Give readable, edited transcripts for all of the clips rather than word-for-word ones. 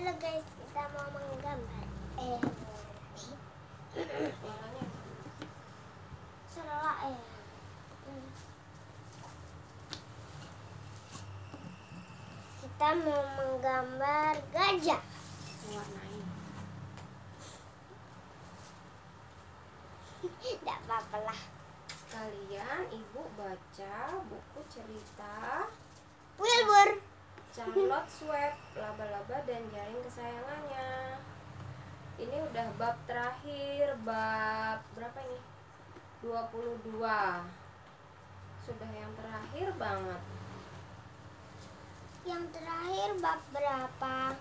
Halo guys, kita mau menggambar. Suara Kita mau menggambar gajah. Warnain. Tidak apa-apa lah. Sekalian ibu baca buku cerita Wilbur. Charlotte Swap, laba-laba dan jaring kesayangannya. Ini udah bab terakhir, bab berapa ini? 22. Sudah yang terakhir banget. Yang terakhir bab berapa?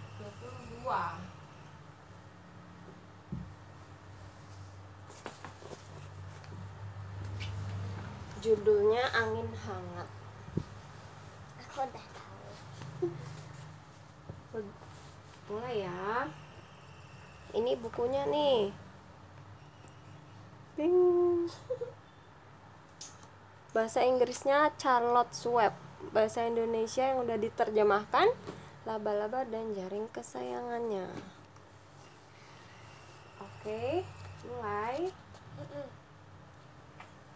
22. Judulnya Angin Hangat. Aku udah tahu. Mulai ya. Ini bukunya nih. Ding. Bahasa Inggrisnya Charlotte Swap. Bahasa Indonesia yang udah diterjemahkan Laba-laba dan jaring kesayangannya. Oke, mulai.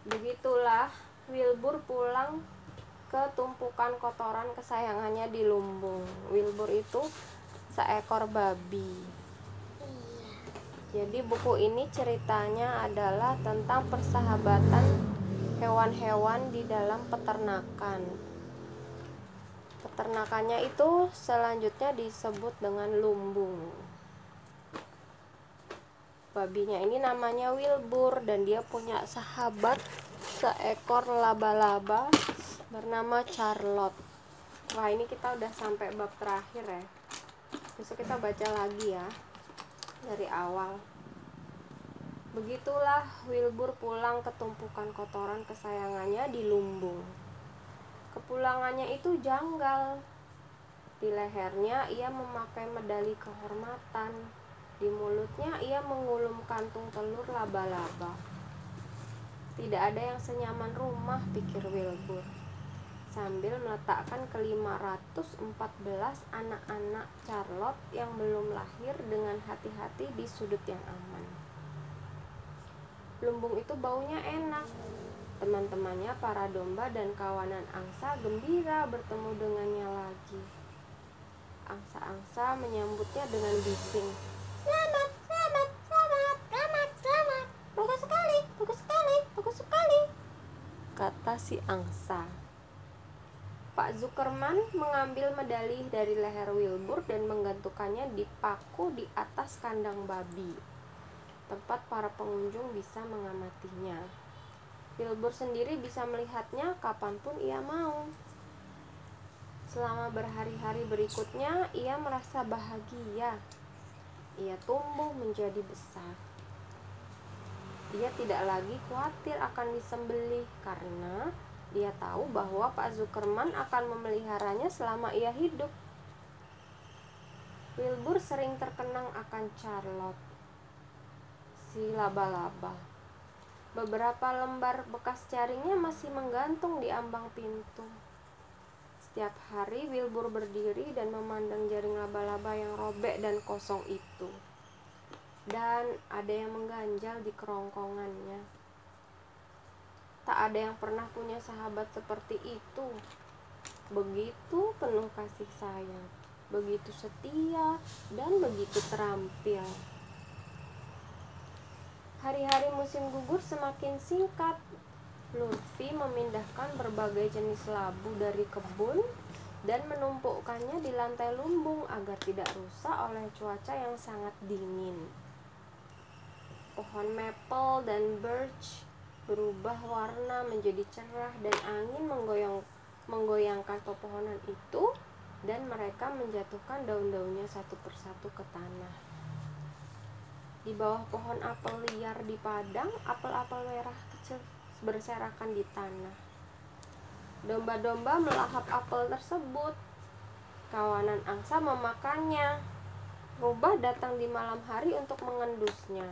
Begitulah Wilbur pulang ke tumpukan kotoran kesayangannya di lumbung. Wilbur itu seekor babi. Iya. Jadi buku ini ceritanya adalah tentang persahabatan hewan-hewan di dalam peternakan. Peternakannya itu selanjutnya disebut dengan lumbung. Babinya ini namanya Wilbur dan dia punya sahabat seekor laba-laba bernama Charlotte. Wah, ini kita udah sampai bab terakhir ya. Besok kita baca lagi ya dari awal. Begitulah Wilbur pulang ke tumpukan kotoran kesayangannya di lumbung. Kepulangannya itu janggal. Di lehernya ia memakai medali kehormatan. Di mulutnya ia mengulum kantung telur laba-laba. Tidak ada yang senyaman rumah, pikir Wilbur, sambil meletakkan ke-514 anak-anak Charlotte yang belum lahir dengan hati-hati di sudut yang aman. Lumbung itu baunya enak. Teman-temannya para domba dan kawanan angsa gembira bertemu dengannya lagi. Angsa-angsa menyambutnya dengan bising. Selamat, selamat, selamat, selamat, selamat. Bagus sekali, bagus sekali, bagus sekali, kata si angsa. Pak Zuckerman mengambil medali dari leher Wilbur dan menggantungkannya di paku di atas kandang babi, tempat para pengunjung bisa mengamatinya. Wilbur sendiri bisa melihatnya kapanpun ia mau. Selama berhari-hari berikutnya, ia merasa bahagia. Ia tumbuh menjadi besar. Dia tidak lagi khawatir akan disembelih karena dia tahu bahwa Pak Zuckerman akan memeliharanya selama ia hidup. Wilbur sering terkenang akan Charlotte, si laba-laba. Beberapa lembar bekas jaringnya masih menggantung di ambang pintu. Setiap hari Wilbur berdiri dan memandang jaring laba-laba yang robek dan kosong itu. Dan ada yang mengganjal di kerongkongannya. Tak ada yang pernah punya sahabat seperti itu. Begitu penuh kasih sayang, begitu setia, dan begitu terampil. Hari-hari musim gugur semakin singkat. Lutfi memindahkan berbagai jenis labu dari kebun dan menumpukkannya di lantai lumbung agar tidak rusak oleh cuaca yang sangat dingin. Pohon maple dan birch berubah warna menjadi cerah dan angin menggoyangkan pepohonan itu dan mereka menjatuhkan daun-daunnya satu persatu ke tanah. Di bawah pohon apel liar di padang, apel-apel merah kecil berserakan di tanah. Domba-domba melahap apel tersebut. Kawanan angsa memakannya. Rubah datang di malam hari untuk mengendusnya.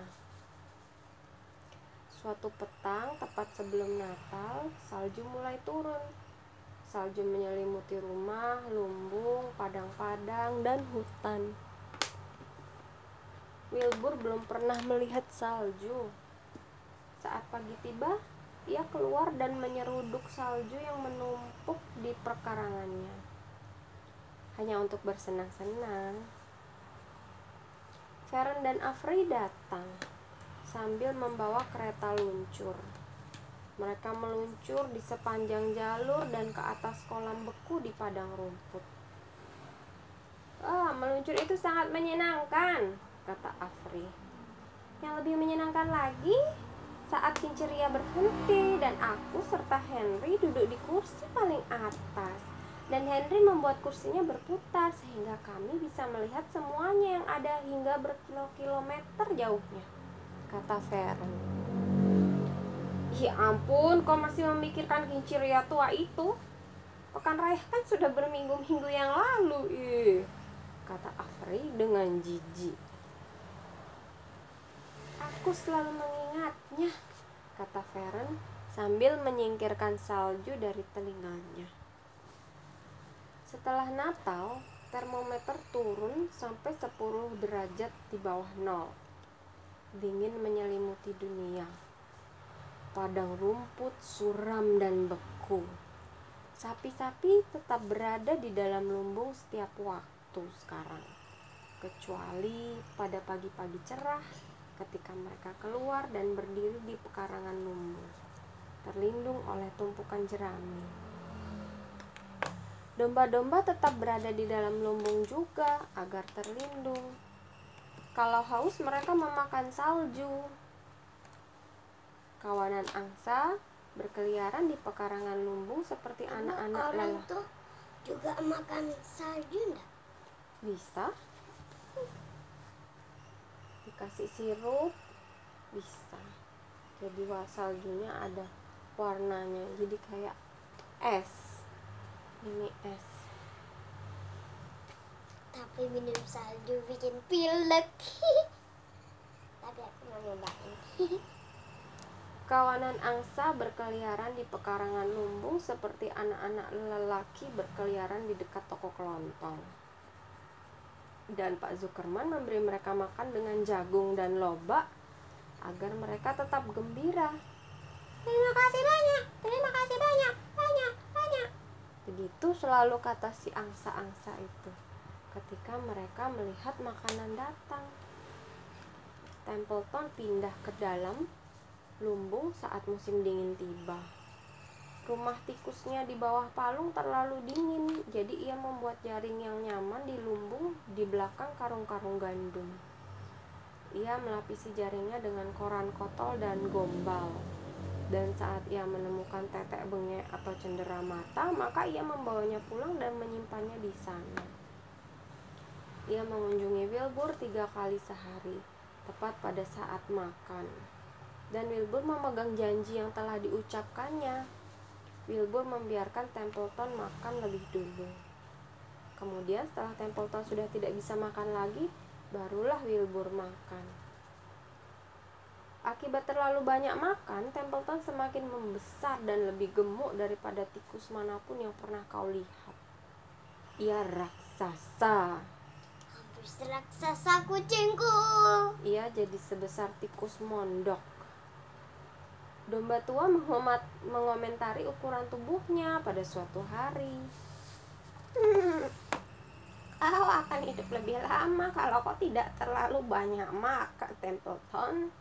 Suatu petang, tepat sebelum Natal, salju mulai turun. Salju menyelimuti rumah, lumbung, padang-padang, dan hutan. Wilbur belum pernah melihat salju. Saat pagi tiba, ia keluar dan menyeruduk salju yang menumpuk di perkarangannya, hanya untuk bersenang-senang. Feren dan Avery datang sambil membawa kereta luncur. Mereka meluncur di sepanjang jalur dan ke atas kolam beku di padang rumput. Meluncur itu sangat menyenangkan, kata Avery. Yang lebih menyenangkan lagi, saat Kinceria berhenti dan aku serta Henry duduk di kursi paling atas. Dan Henry membuat kursinya berputar sehingga kami bisa melihat semuanya yang ada hingga berkilo-kilometer jauhnya, kata Feren. Ya ampun, kau masih memikirkan Kinceria tua itu? Pekan raya kan sudah berminggu-minggu yang lalu, kata Avery dengan jijik. Aku selalu mengingatnya, kata Feren sambil menyingkirkan salju dari telinganya. Setelah Natal, termometer turun sampai 10 derajat di bawah nol. Dingin menyelimuti dunia. Padang rumput suram dan beku. Sapi-sapi tetap berada di dalam lumbung setiap waktu sekarang, kecuali pada pagi-pagi cerah ketika mereka keluar dan berdiri di pekarangan lumbung, terlindung oleh tumpukan jerami. Domba-domba tetap berada di dalam lumbung juga agar terlindung. Kalau haus mereka memakan salju. Kawanan angsa berkeliaran di pekarangan lumbung seperti anak-anak orang lelah. tuh juga makan salju enggak? Bisa. Dikasih sirup bisa. Jadi saljunya ada warnanya, jadi kayak es. Ini es. Tapi minum salju bikin pilek. Tapi aku mau nyobain. Kawanan angsa berkeliaran di pekarangan lumbung seperti anak-anak lelaki berkeliaran di dekat toko kelontong. Dan Pak Zuckerman memberi mereka makan dengan jagung dan lobak agar mereka tetap gembira. Terima kasih banyak, terima kasih banyak, banyak. Begitu selalu kata si angsa-angsa itu ketika mereka melihat makanan datang. Templeton pindah ke dalam lumbung saat musim dingin tiba. Rumah tikusnya di bawah palung terlalu dingin, jadi ia membuat jaring yang nyaman di lumbung di belakang karung-karung gandum. Ia melapisi jaringnya dengan koran kotol dan gombal. Dan saat ia menemukan tetek bengek atau cendera mata, maka ia membawanya pulang dan menyimpannya di sana. Ia mengunjungi Wilbur 3 kali sehari, tepat pada saat makan. Dan Wilbur memegang janji yang telah diucapkannya. Wilbur membiarkan Templeton makan lebih dulu. Kemudian setelah Templeton sudah tidak bisa makan lagi, barulah Wilbur makan. Akibat terlalu banyak makan, Templeton semakin membesar dan lebih gemuk daripada tikus manapun yang pernah kau lihat. Ia raksasa. Hampir seraksasa kucingku. Ia jadi sebesar tikus mondok. Domba tua mengomentari ukuran tubuhnya pada suatu hari. Kau akan hidup lebih lama kalau kau tidak terlalu banyak makan, Templeton.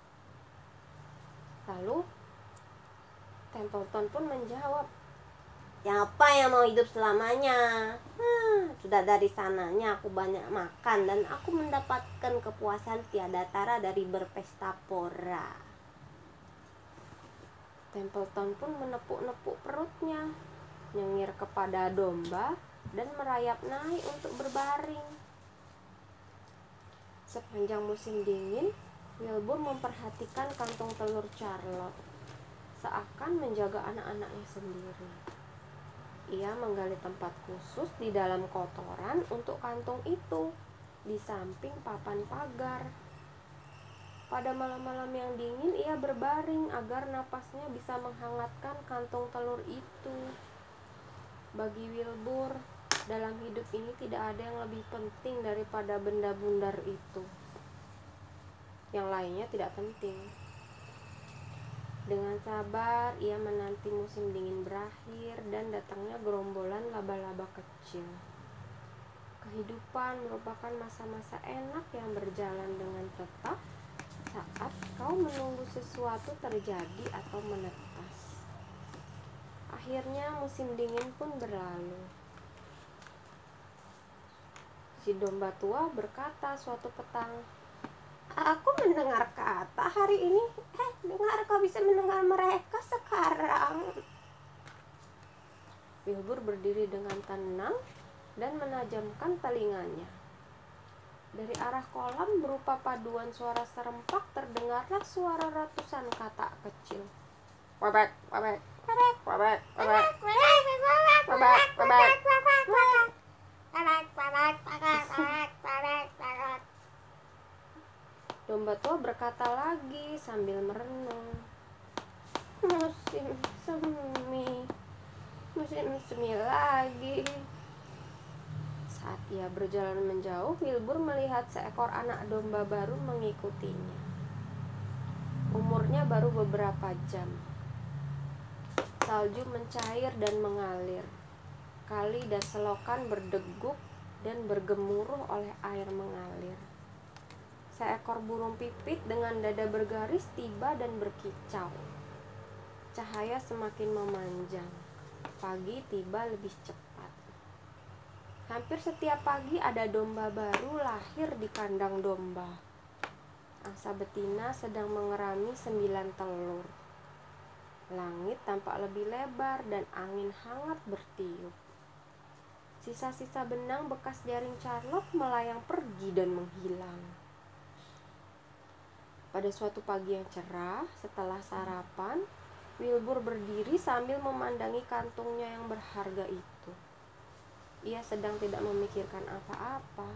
Lalu Templeton pun menjawab, siapa yang mau hidup selamanya? Sudah dari sananya aku banyak makan dan aku mendapatkan kepuasan tiada tara dari berpesta pora. Templeton pun menepuk-nepuk perutnya, nyengir kepada domba dan merayap naik untuk berbaring. Sepanjang musim dingin, Wilbur memperhatikan kantung telur Charlotte, seakan menjaga anak-anaknya sendiri. Ia menggali tempat khusus di dalam kotoran untuk kantung itu, di samping papan pagar. Pada malam-malam yang dingin, ia berbaring agar napasnya bisa menghangatkan kantung telur itu. Bagi Wilbur, dalam hidup ini tidak ada yang lebih penting daripada benda bundar itu. yang lainnya tidak penting. Dengan sabar ia menanti musim dingin berakhir dan datangnya gerombolan laba-laba kecil. Kehidupan merupakan masa-masa enak yang berjalan dengan tetap saat kau menunggu sesuatu terjadi atau menetas. Akhirnya musim dingin pun berlalu. Si domba tua berkata suatu petang, "Aku mendengar kata hari ini. Dengar, kau bisa mendengar mereka sekarang." Wilbur berdiri dengan tenang dan menajamkan telinganya. Dari arah kolam berupa paduan suara serempak terdengarlah suara ratusan kata kecil. Wabek, wabek, wabek, wabek, wabek, wabek, wabek. Domba tua berkata lagi sambil merenung, Musim semi lagi." Saat ia berjalan menjauh, Wilbur melihat seekor anak domba baru mengikutinya. Umurnya baru beberapa jam. Salju mencair dan mengalir. Kali dan selokan berdeguk dan bergemuruh oleh air mengalir. Seekor burung pipit dengan dada bergaris tiba dan berkicau. Cahaya semakin memanjang. Pagi tiba lebih cepat. Hampir setiap pagi ada domba baru lahir di kandang domba. Angsa betina sedang mengerami 9 telur. Langit tampak lebih lebar dan angin hangat bertiup. Sisa-sisa benang bekas jaring Charlotte melayang pergi dan menghilang. Pada suatu pagi yang cerah, setelah sarapan, Wilbur berdiri sambil memandangi kantungnya yang berharga itu. Ia sedang tidak memikirkan apa-apa.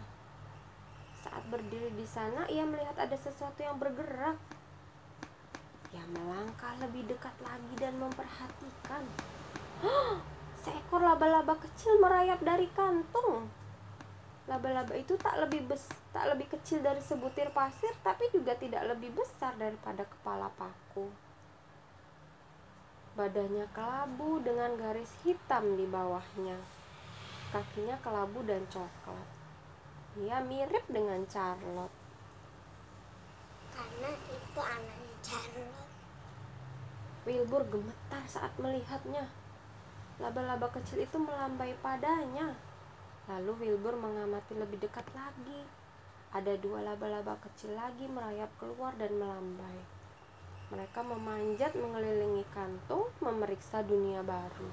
Saat berdiri di sana, ia melihat ada sesuatu yang bergerak. Ia melangkah lebih dekat lagi dan memperhatikan. Seekor laba-laba kecil merayap dari kantung. Laba-laba itu tak lebih kecil dari sebutir pasir, tapi juga tidak lebih besar daripada kepala paku. Badannya kelabu dengan garis hitam di bawahnya. Kakinya kelabu dan coklat. Ia mirip dengan Charlotte. Karena itu anaknya Charlotte. Wilbur gemetar saat melihatnya. Laba-laba kecil itu melambai padanya. Lalu Wilbur mengamati lebih dekat lagi. Ada 2 laba-laba kecil lagi merayap keluar dan melambai. Mereka memanjat mengelilingi kantung, memeriksa dunia baru.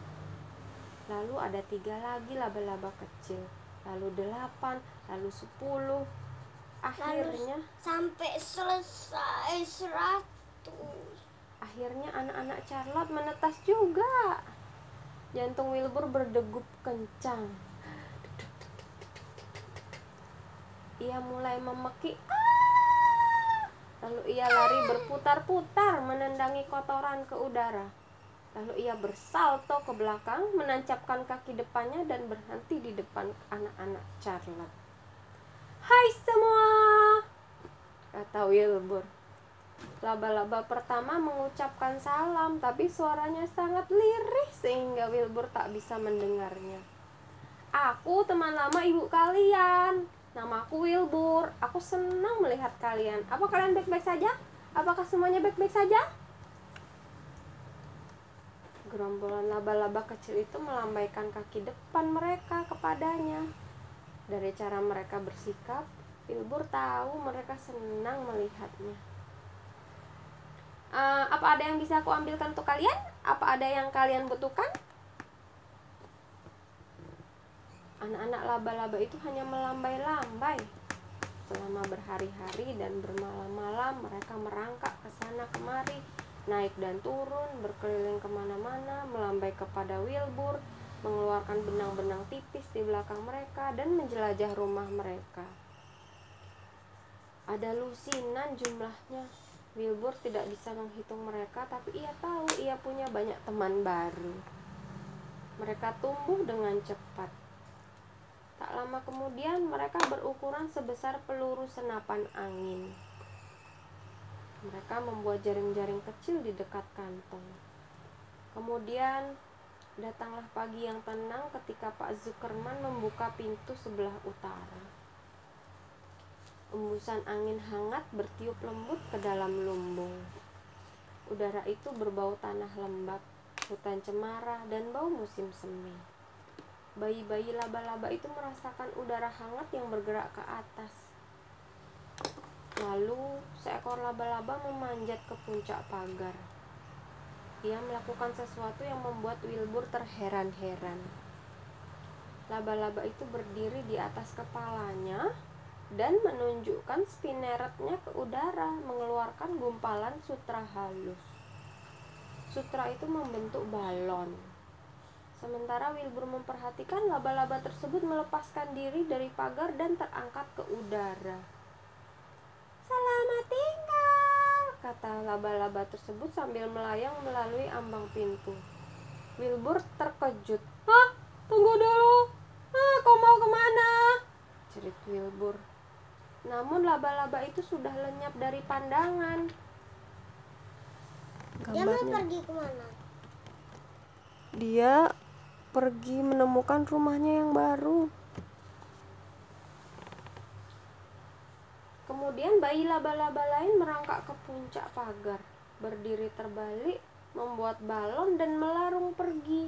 Lalu ada 3 lagi laba-laba kecil, lalu 8, lalu 10. Akhirnya sampai selesai 100. Akhirnya anak-anak Charlotte menetas juga. Jantung Wilbur berdegup kencang. Ia mulai memekik. Lalu ia lari berputar-putar menendangi kotoran ke udara. Lalu ia bersalto ke belakang, menancapkan kaki depannya dan berhenti di depan anak-anak Charlotte. "Hai semua," kata Wilbur. Laba-laba pertama mengucapkan salam, tapi suaranya sangat lirih sehingga Wilbur tak bisa mendengarnya. "Aku teman lama ibu kalian. Namaku Wilbur. Aku senang melihat kalian. Apa kalian baik-baik saja? Apakah semuanya baik-baik saja?" Gerombolan laba-laba kecil itu melambaikan kaki depan mereka kepadanya. Dari cara mereka bersikap, Wilbur tahu mereka senang melihatnya. Apa ada yang bisa aku ambilkan untuk kalian? Apa ada yang kalian butuhkan?" Anak-anak laba-laba itu hanya melambai-lambai. Selama berhari-hari dan bermalam-malam mereka merangkak ke sana kemari, naik dan turun, berkeliling kemana-mana, melambai kepada Wilbur, mengeluarkan benang-benang tipis di belakang mereka, dan menjelajah rumah mereka. Ada lusinan jumlahnya. Wilbur tidak bisa menghitung mereka, tapi ia tahu ia punya banyak teman baru. Mereka tumbuh dengan cepat. Tak lama kemudian mereka berukuran sebesar peluru senapan angin. Mereka membuat jaring-jaring kecil di dekat kantong. Kemudian datanglah pagi yang tenang ketika Pak Zuckerman membuka pintu sebelah utara. Embusan angin hangat bertiup lembut ke dalam lumbung. Udara itu berbau tanah lembab, hutan cemara, dan bau musim semi. Bayi-bayi laba-laba itu merasakan udara hangat yang bergerak ke atas. Lalu seekor laba-laba memanjat ke puncak pagar. Ia melakukan sesuatu yang membuat Wilbur terheran-heran. Laba-laba itu berdiri di atas kepalanya dan menunjukkan spinneretnya ke udara, mengeluarkan gumpalan sutra halus. Sutra itu membentuk balon. Sementara Wilbur memperhatikan, laba-laba tersebut melepaskan diri dari pagar dan terangkat ke udara. Selamat tinggal, Kata laba-laba tersebut sambil melayang melalui ambang pintu. Wilbur terkejut. "Hah? Tunggu dulu. Kau mau kemana?" jerit Wilbur. Namun laba-laba itu sudah lenyap dari pandangan. dia mau pergi kemana? Dia pergi menemukan rumahnya yang baru. Kemudian bayi laba-laba lain merangkak ke puncak pagar, berdiri terbalik, membuat balon dan melarung pergi.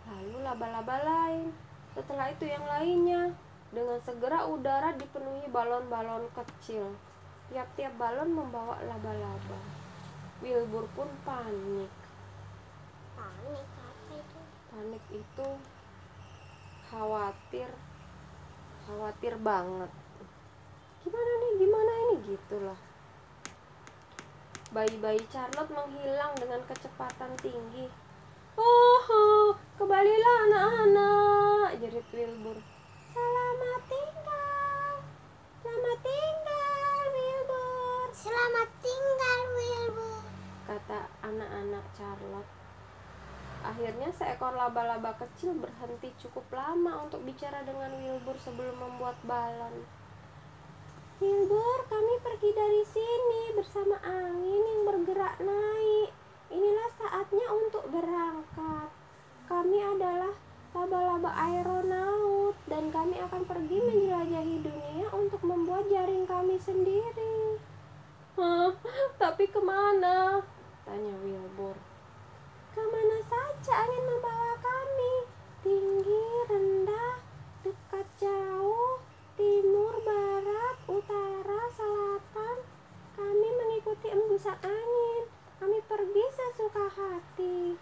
Lalu laba-laba lain, setelah itu yang lainnya. Dengan segera udara dipenuhi balon-balon kecil. Tiap-tiap balon membawa laba-laba. Wilbur pun panik. Panik apa itu? Panik itu khawatir banget. Gimana ini gitulah. Bayi-bayi Charlotte menghilang dengan kecepatan tinggi. "Oh, kembalilah anak-anak," jerit Wilbur. Selamat tinggal Wilbur. Selamat tinggal Wilbur, kata anak-anak Charlotte. Akhirnya seekor laba-laba kecil berhenti cukup lama untuk bicara dengan Wilbur sebelum membuat balon. "Wilbur, kami pergi dari sini bersama angin yang bergerak naik. Inilah saatnya untuk berangkat. Kami adalah laba-laba aeronaut dan kami akan pergi menjelajahi dunia untuk membuat jaring kami sendiri." Tapi kemana?" tanya Wilbur. "Kemana saja angin membawa kami. Tinggi, rendah, dekat, jauh, timur, barat, utara, selatan. Kami mengikuti embusan angin. Kami pergi sesuka hati."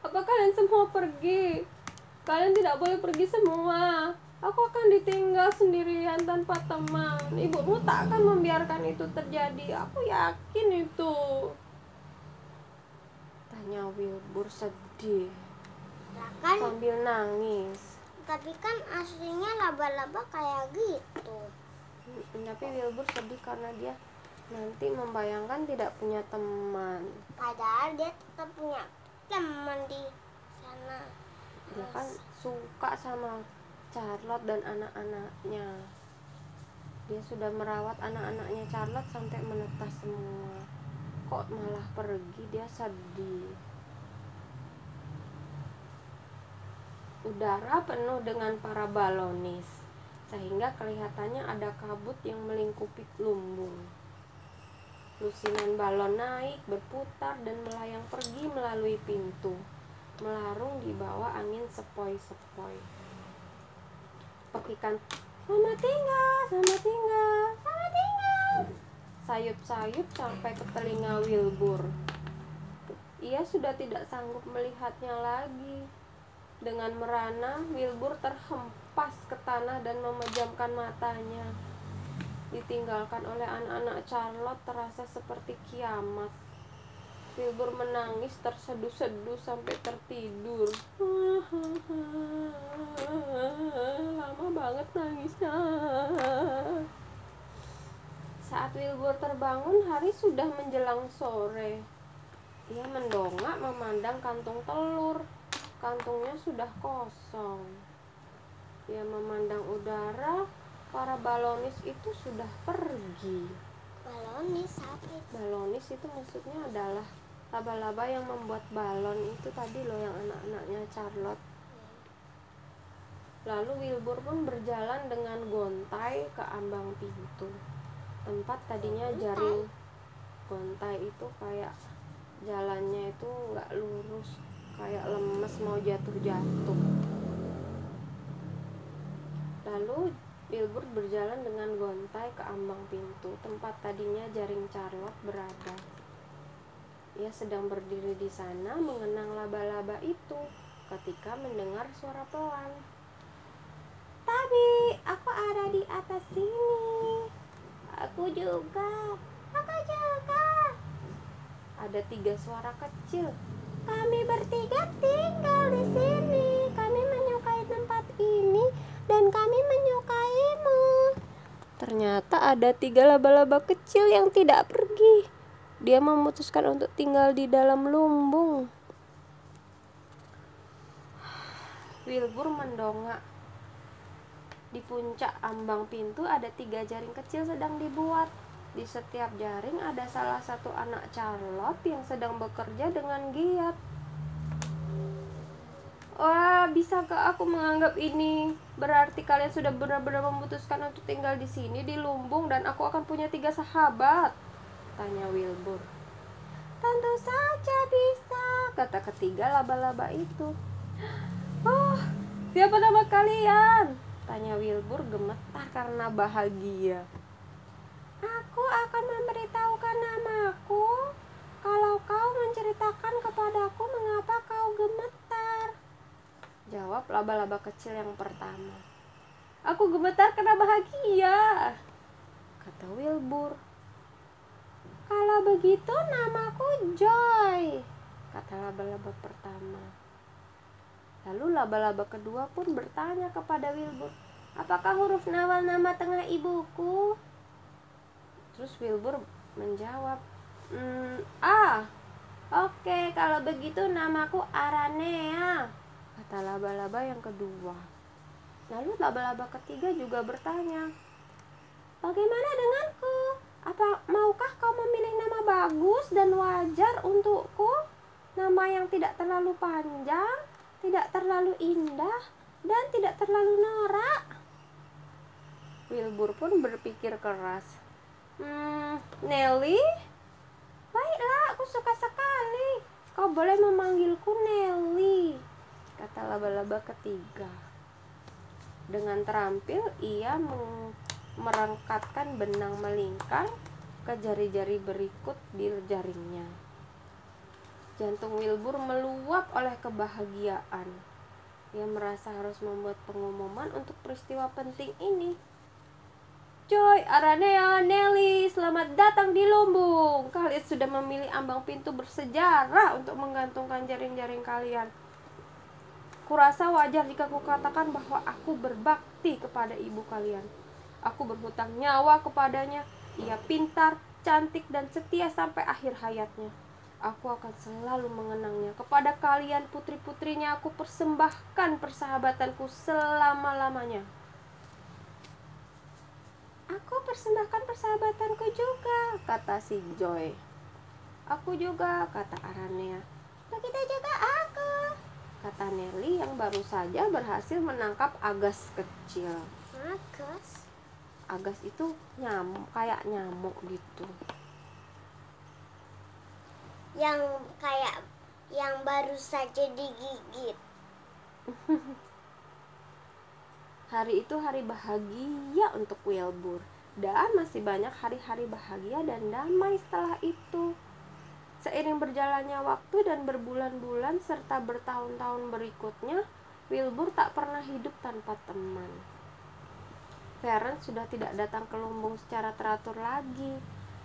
"Apa kalian semua pergi? Kalian tidak boleh pergi semua. Aku akan ditinggal sendirian tanpa teman. Ibumu tak akan membiarkan itu terjadi. Aku yakin itu," tanya Wilbur sedih lah kan? sambil nangis. Tapi kan aslinya laba-laba kayak gitu. Tapi Wilbur sedih karena dia nanti membayangkan tidak punya teman. Padahal dia tetap punya teman di sana. Dia kan suka sama Charlotte dan anak-anaknya. Dia sudah merawat anak-anaknya Charlotte sampai menetas semua. Kok malah pergi, dia sedih. Udara penuh dengan para balonis, sehingga kelihatannya ada kabut yang melingkupi lumbung. Lusinan balon naik, berputar, dan melayang pergi melalui pintu, melarung di bawah angin sepoi-sepoi. Pekikan "Selamat tinggal, selamat tinggal, selamat tinggal" sayup-sayup sampai ke telinga Wilbur. Ia sudah tidak sanggup melihatnya lagi. Dengan merana, Wilbur terhempas ke tanah dan memejamkan matanya. Ditinggalkan oleh anak-anak Charlotte terasa seperti kiamat. Wilbur menangis terseduh-seduh sampai tertidur. Lama banget nangisnya. Saat Wilbur terbangun, hari sudah menjelang sore. Ia mendongak memandang kantung telur. Kantungnya sudah kosong. Ia memandang udara. Para balonis itu sudah pergi. Balonis sakit. Balonis itu maksudnya adalah laba-laba yang membuat balon itu tadi loh, yang anak-anaknya Charlotte. Lalu Wilbur pun berjalan dengan gontai ke ambang pintu. Tempat tadinya jaring gontai itu kayak jalannya itu nggak lurus, kayak lemes mau jatuh-jatuh. Lalu Wilbur berjalan dengan gontai ke ambang pintu, tempat tadinya jaring Charlotte berada. Ia sedang berdiri di sana mengenang laba-laba itu ketika mendengar suara pelan. Tapi aku ada di atas sini. Aku juga. Aku juga. Ada 3 suara kecil. Kami bertiga tinggal di sini. Kami menyukai tempat ini dan kami menyukaimu. Ternyata ada 3 laba-laba kecil yang tidak pergi. Dia memutuskan untuk tinggal di dalam lumbung. Wilbur mendongak. Di puncak ambang pintu ada 3 jaring kecil sedang dibuat. Di setiap jaring ada salah satu anak Charlotte yang sedang bekerja dengan giat. Wah, bisakah aku menganggap ini berarti kalian sudah benar-benar memutuskan untuk tinggal di sini di lumbung dan aku akan punya 3 sahabat? Tanya Wilbur. Tentu saja bisa, Kata ketiga laba-laba itu. Oh, siapa nama kalian? Tanya Wilbur gemetar karena bahagia. Aku akan memberitahukan namaku kalau kau menceritakan kepadaku mengapa kau gemetar. Jawab laba-laba kecil yang pertama. Aku gemetar karena bahagia, kata Wilbur. Kalau begitu namaku Joy, kata laba-laba pertama. Lalu laba-laba kedua pun bertanya kepada Wilbur, apakah huruf nama tengah ibuku? Terus Wilbur menjawab, oke, kalau begitu namaku Aranea, kata laba-laba yang kedua. Lalu laba-laba ketiga juga bertanya, bagaimana denganku? Apa maukah kau memilih nama bagus dan wajar untukku? Nama yang tidak terlalu panjang, tidak terlalu indah, dan tidak terlalu norak. Wilbur pun berpikir keras. Nelly? Baiklah, aku suka sekali. Kau boleh memanggilku Nelly, kata laba-laba ketiga. Dengan terampil ia merangkatkan benang melingkar ke jari-jari berikut di jaringnya. Jantung Wilbur meluap oleh kebahagiaan. Ia merasa harus membuat pengumuman untuk peristiwa penting ini. Joy, Aranea, Nelly, selamat datang di lumbung. Kalian sudah memilih ambang pintu bersejarah untuk menggantungkan jaring-jaring kalian. Kurasa wajar jika kukatakan bahwa aku berbakti kepada ibu kalian. Aku berhutang nyawa kepadanya. Ia pintar, cantik, dan setia sampai akhir hayatnya. Aku akan selalu mengenangnya. Kepada kalian putri-putrinya aku persembahkan persahabatanku selama-lamanya. Aku persembahkan persahabatanku juga, kata si Joy. Aku juga, kata Aranea. Begitu juga aku, kata Nelly yang baru saja berhasil menangkap agas kecil. Agas? Agas itu nyamuk, kayak nyamuk gitu. Yang baru saja digigit. Hari itu hari bahagia untuk Wilbur. Dan masih banyak hari-hari bahagia dan damai setelah itu. Seiring berjalannya waktu dan berbulan-bulan serta bertahun-tahun berikutnya, Wilbur tak pernah hidup tanpa teman. Feren sudah tidak datang ke lumbung secara teratur lagi.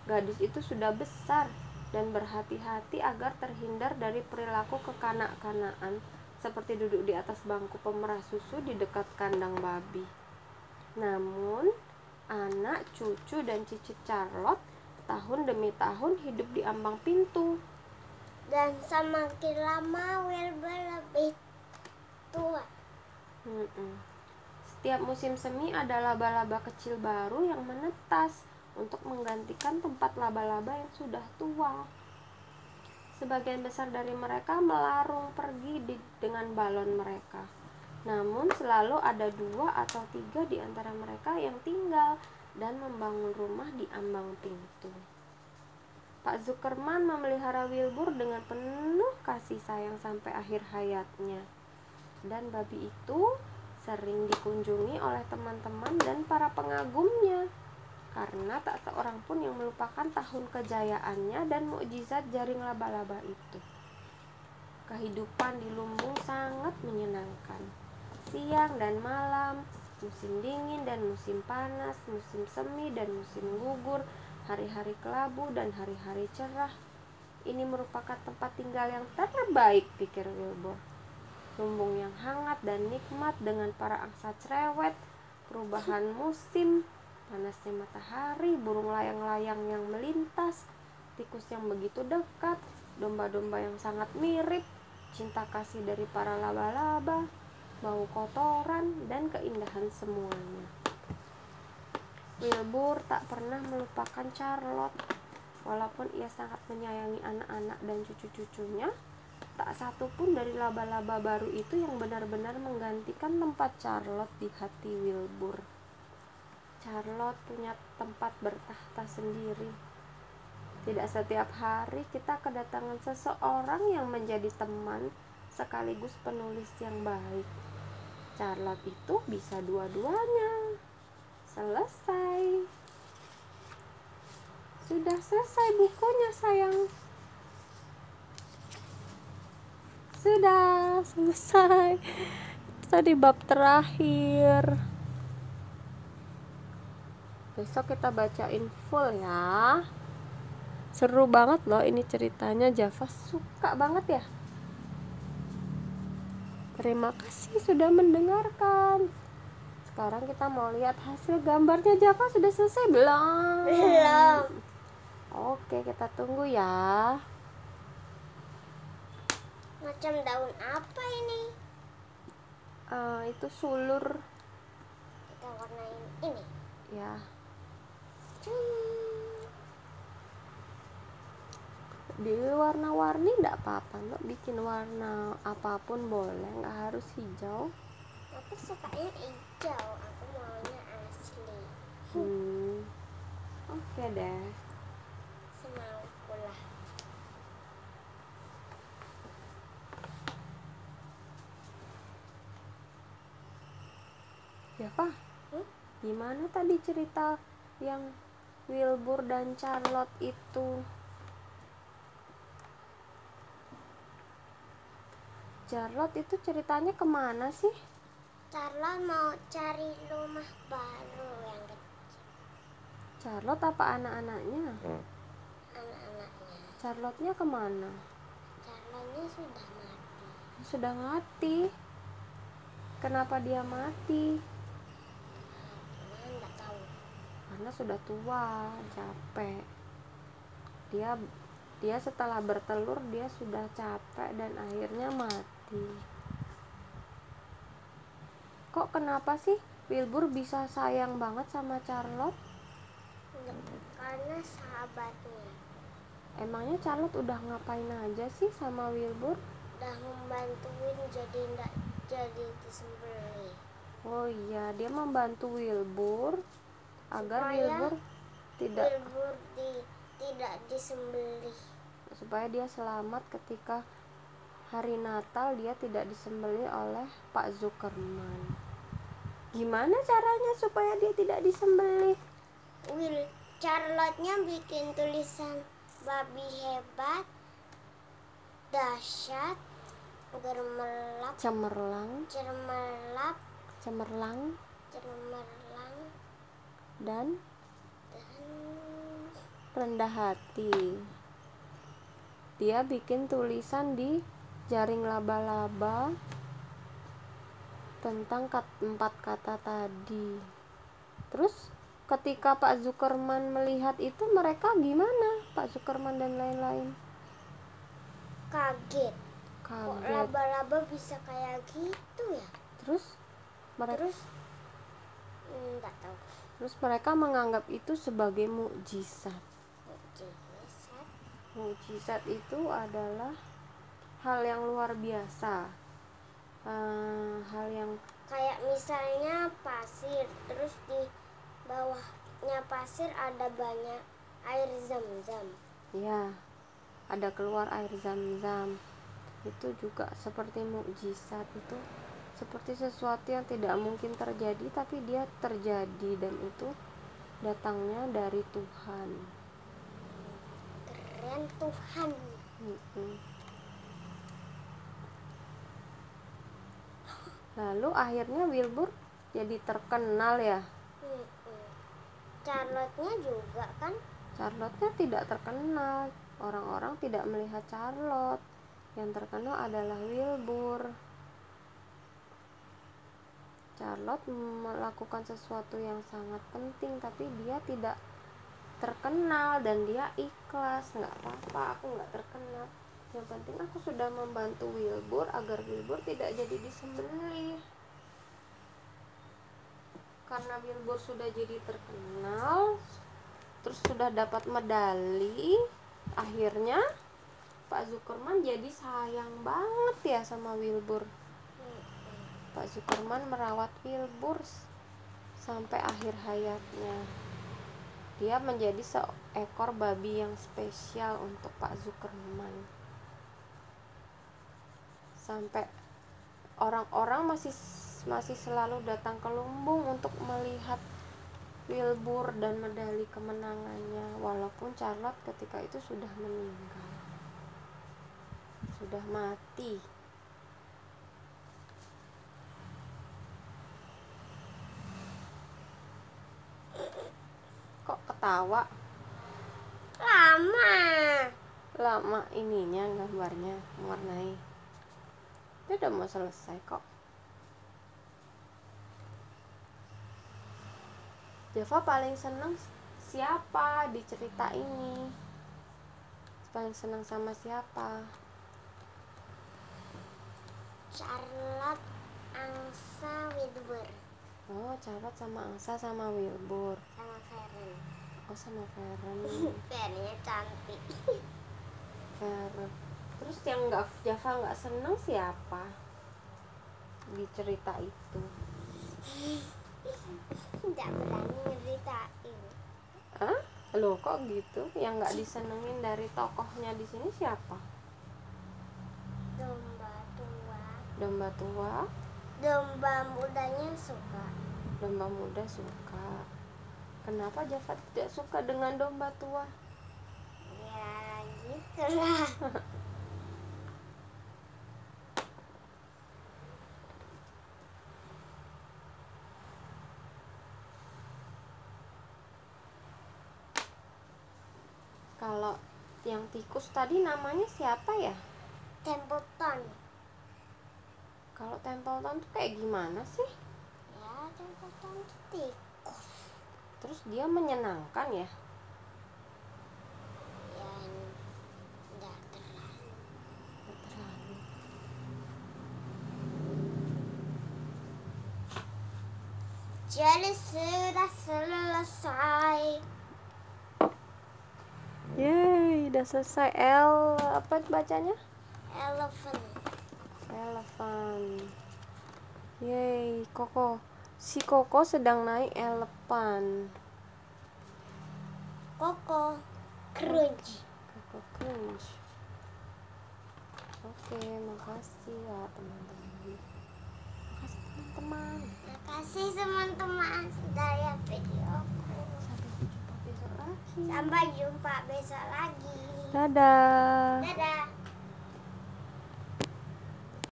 Gadis itu sudah besar dan berhati-hati agar terhindar dari perilaku kekanak-kanaan, seperti duduk di atas bangku pemerah susu di dekat kandang babi. Namun, anak, cucu, dan cicit Charlotte tahun demi tahun hidup di ambang pintu. Dan semakin lama Wilbur lebih tua. Setiap musim semi ada laba-laba kecil baru yang menetas. untuk menggantikan tempat laba-laba yang sudah tua. Sebagian besar dari mereka melarung pergi dengan balon mereka. Namun selalu ada 2 atau 3 di antara mereka yang tinggal dan membangun rumah di ambang pintu. Pak Zuckerman memelihara Wilbur dengan penuh kasih sayang sampai akhir hayatnya. Dan babi itu sering dikunjungi oleh teman-teman dan para pengagumnya, karena tak seorang pun yang melupakan tahun kejayaannya dan mukjizat jaring laba-laba itu. Kehidupan di lumbung sangat menyenangkan. Siang dan malam, musim dingin dan musim panas, musim semi dan musim gugur, hari-hari kelabu dan hari-hari cerah. Ini merupakan tempat tinggal yang terbaik, pikir Wilbur. Lumbung yang hangat dan nikmat dengan para angsa cerewet, perubahan musim, panasnya matahari, burung layang-layang yang melintas, tikus yang begitu dekat, domba-domba yang sangat mirip, cinta kasih dari para laba-laba, bau kotoran, dan keindahan semuanya. Wilbur tak pernah melupakan Charlotte. Walaupun ia sangat menyayangi anak-anak dan cucu-cucunya, tak satu pun dari laba-laba baru itu yang benar-benar menggantikan tempat Charlotte di hati Wilbur. Charlotte punya tempat bertahta sendiri. Tidak setiap hari kita kedatangan seseorang yang menjadi teman sekaligus penulis yang baik. Charlotte itu bisa dua-duanya. Selesai. Sudah selesai bukunya, sayang. Sudah selesai. Tadi bab terakhir. Besok kita bacain full ya. Seru banget loh ini ceritanya. Java suka banget ya. Terima kasih sudah mendengarkan. Sekarang kita mau lihat hasil gambarnya. Java sudah selesai belum? Belum. Oke, kita tunggu ya. Macam daun apa ini? Itu sulur Kita warnain ini. ya. Di warna-warni enggak apa-apa, lo bikin warna apapun boleh, nggak harus hijau. Aku sukanya hijau. Aku maunya asli. Oke deh. Semauku lah. Java, gimana tadi cerita yang Wilbur dan Charlotte itu? Charlotte itu ceritanya kemana sih? Charlotte mau cari rumah baru yang kecil. Charlotte apa anak-anaknya? Anak-anaknya. Charlotte-nya kemana? Charlotte-nya sudah mati. Sudah mati. Kenapa dia mati? Gimana nggak tahu. Karena sudah tua, capek. Dia setelah bertelur dia sudah capek dan akhirnya mati. Kok kenapa sih Wilbur bisa sayang banget sama Charlotte? Karena sahabatnya. Emangnya Charlotte udah ngapain aja sih sama Wilbur? Udah membantuin jadi nggak jadi disembelih. Oh iya, dia membantu Wilbur agar Supaya Wilbur tidak disembelih. supaya dia selamat ketika hari Natal, dia tidak disembelih oleh Pak Zuckerman. Gimana caranya supaya dia tidak disembelih? Charlotte-nya bikin tulisan babi hebat, dahsyat, cemerlang dan rendah hati. Dia bikin tulisan di jaring laba-laba tentang 4 kata tadi. Terus ketika Pak Zuckerman melihat itu, mereka gimana? Pak Zuckerman dan lain-lain Kaget. Kok laba-laba bisa kayak gitu ya? Terus mereka nggak tahu. Terus mereka menganggap itu sebagai mukjizat. Mukjizat. Mukjizat itu adalah hal yang luar biasa, hal yang Kayak misalnya pasir, terus di bawahnya pasir ada banyak air zam-zam. ya ada keluar air zam-zam. Itu juga seperti mukjizat, itu seperti sesuatu yang tidak mungkin terjadi tapi dia terjadi, dan itu datangnya dari Tuhan. Keren Tuhan. Lalu akhirnya Wilbur jadi terkenal ya. Charlotte-nya juga kan? Charlotte-nya tidak terkenal. Orang-orang tidak melihat Charlotte. Yang terkenal adalah Wilbur. Charlotte melakukan sesuatu yang sangat penting, tapi dia tidak terkenal dan dia ikhlas. Nggak apa-apa, aku nggak terkenal. Yang penting aku sudah membantu Wilbur agar Wilbur tidak jadi disembelih. Karena Wilbur sudah jadi terkenal, terus sudah dapat medali, akhirnya Pak Zuckerman jadi sayang banget ya sama Wilbur. Pak Zuckerman merawat Wilbur sampai akhir hayatnya. Dia menjadi seekor babi yang spesial untuk Pak Zuckerman. Sampai orang-orang masih selalu datang ke lumbung untuk melihat Wilbur dan medali kemenangannya, walaupun Charlotte ketika itu sudah meninggal, sudah mati. Kok ketawa? Lama ininya gambarnya mewarnai. Dia udah mau selesai kok. Java paling seneng siapa di cerita ini? Paling seneng sama siapa? Charlotte, Angsa, Wilbur. Oh, Charlotte sama Angsa sama Wilbur. Sama Feren. Oh, sama Feren. Ferennya cantik. Feren. Terus yang Java nggak seneng siapa di cerita itu? Tidak berani ngeritain. Hah? Loh kok gitu? Yang nggak disenengin dari tokohnya di sini siapa? Domba tua. Domba tua. Domba mudanya suka. Domba muda suka. Kenapa Java tidak suka dengan domba tua? Ya gitulah. Kalau yang tikus tadi namanya siapa ya? Templeton. Kalau Templeton tuh kayak gimana sih? Ya, Templeton itu tikus. Terus dia menyenangkan ya? Ya, enggak terlalu. Nggak terlalu. Jadi sudah selesai. Yeay, udah selesai. Apa bacanya? Elephant. Elephant. Yeay, si Koko sedang naik elephant. Koko. Crunch. Koko cringe. Oke, makasih ya teman-teman. Makasih teman-teman. Makasih teman-teman sudah lihat videoku. Sampai jumpa besok lagi. Sampai jumpa besok lagi. Dadah. Dadah.